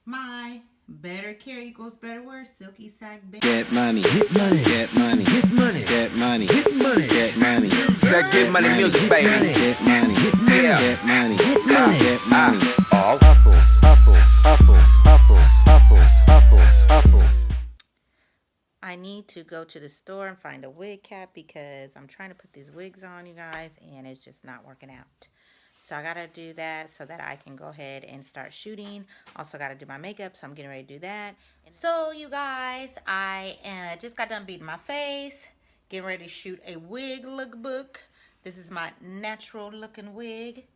My better care equals better wear. Silky sack. Get money, get money, get money, get money, get money, get money, get money. That get money music, baby. Get money, get money, Yeah. get money, get money. All hustle, hustle, hustle, hustle, hustle, hustle, hustle. I need to go to the store and find a wig cap because I'm trying to put these wigs on, you guys, and it's just not working out. So I gotta do that so that I can go ahead and start shooting. Also gotta do my makeup, so I'm getting ready to do that. So you guys, I just got done beating my face, getting ready to shoot a wig lookbook. This is my natural looking wig.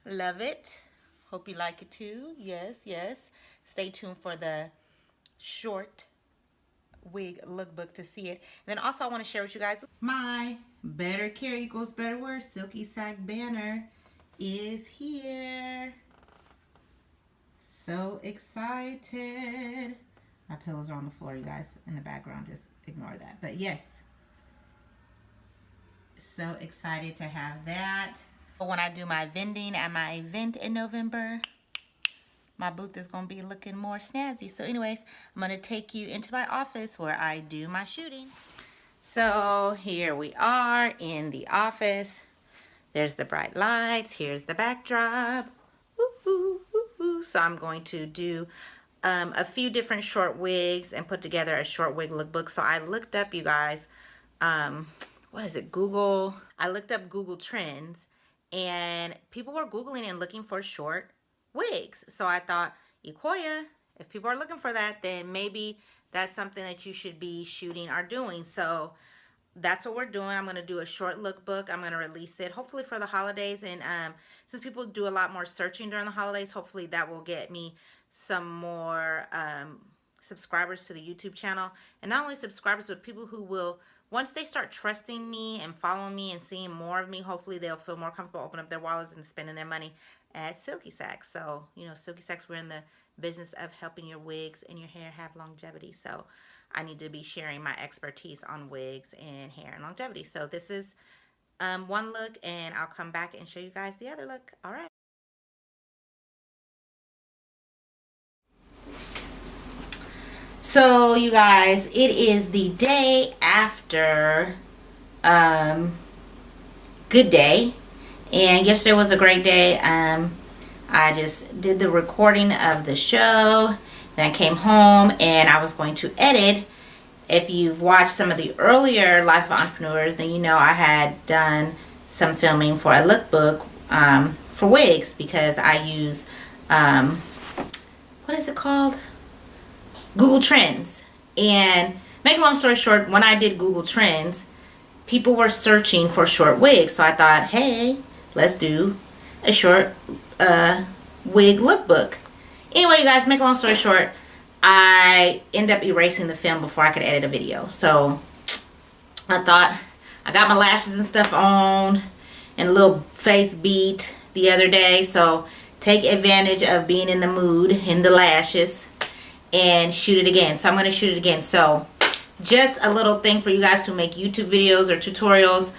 Love it. Hope you like it too. Yes, yes. Stay tuned for the short wig lookbook to see it. And then also I want to share with you guys my better care equals better wear silky sack banner is here. So excited. My pillows are on the floor, you guys, in the background. Just ignore that. But yes, so excited to have that. When I do my vending at my event in November, my booth is going to be looking more snazzy. So anyways, I'm going to take you into my office where I do my shooting. So here we are in the office. There's the bright lights. Here's the backdrop. Woo-hoo, woo-hoo. So I'm going to do a few different short wigs and put together a short wig lookbook. So I looked up, you guys, what is it, Google. I looked up Google Trends, and people were Googling and looking for short wigs. So I thought, Ecuia, if people are looking for that, then maybe that's something that you should be shooting or doing. So that's what we're doing. I'm going to do a short lookbook. I'm going to release it hopefully for the holidays. And since people do a lot more searching during the holidays, hopefully that will get me some more subscribers to the YouTube channel. And not only subscribers, but people who will, once they start trusting me and following me and seeing more of me, hopefully they'll feel more comfortable opening up their wallets and spending their money at Silky Sacks. So, you know, Silky Sacks, we're in the business of helping your wigs and your hair have longevity. So I need to be sharing my expertise on wigs and hair and longevity. So this is one look, and I'll come back and show you guys the other look. All right. So you guys, it is the day after Good Day, and yesterday was a great day. I just did the recording of the show, then I came home and I was going to edit. If you've watched some of the earlier Life of Entrepreneurs, then you know I had done some filming for a lookbook for wigs, because I use what is it called? Google Trends. And make a long story short, when I did Google Trends, people were searching for short wigs. So I thought, hey, let's do a short wig lookbook. Anyway, you guys, make a long story short, I end up erasing the film before I could edit a video. So I thought, I got my lashes and stuff on and a little face beat the other day. So take advantage of being in the mood in the lashes and shoot it again. So I'm going to shoot it again. So just a little thing for you guys who make YouTube videos or tutorials: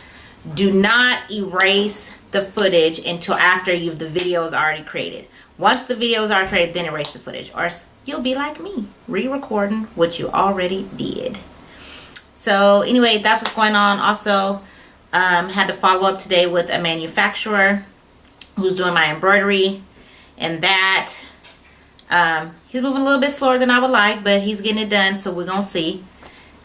do not erase the footage until after the video is already created. Once the video is already created, then erase the footage, or you'll be like me, re-recording what you already did. So anyway, that's what's going on. Also, had to follow up today with a manufacturer who's doing my embroidery, and that he's moving a little bit slower than I would like, but he's getting it done, so we're gonna see.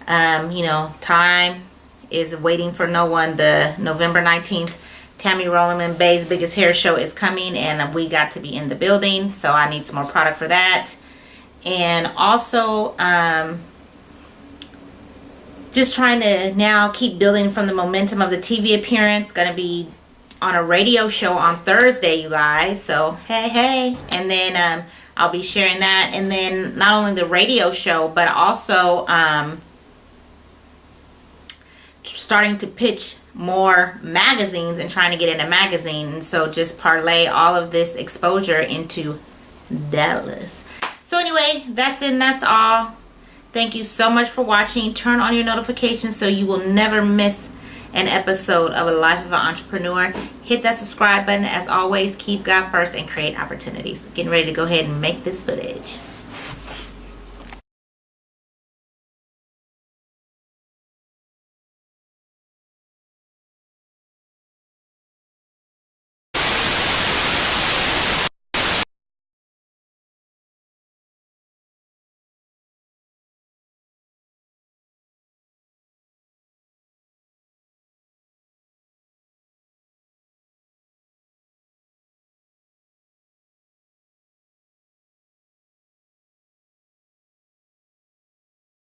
You know, time is waiting for no one. The November 19th Tammy Rollerman Bay's Biggest Hair Show is coming, and we got to be in the building, so I need some more product for that. And also just trying to now keep building from the momentum of the TV appearance. Gonna be on a radio show on Thursday, you guys, so hey. And then I'll be sharing that. And then not only the radio show, but also starting to pitch more magazines and trying to get into magazines. So just parlay all of this exposure into Dallas. So anyway, that's it and that's all. Thank you so much for watching. Turn on your notifications so you will never miss an episode of A Life of an Entrepreneur. Hit that subscribe button. As always, keep God first and create opportunities. Getting ready to go ahead and make this footage.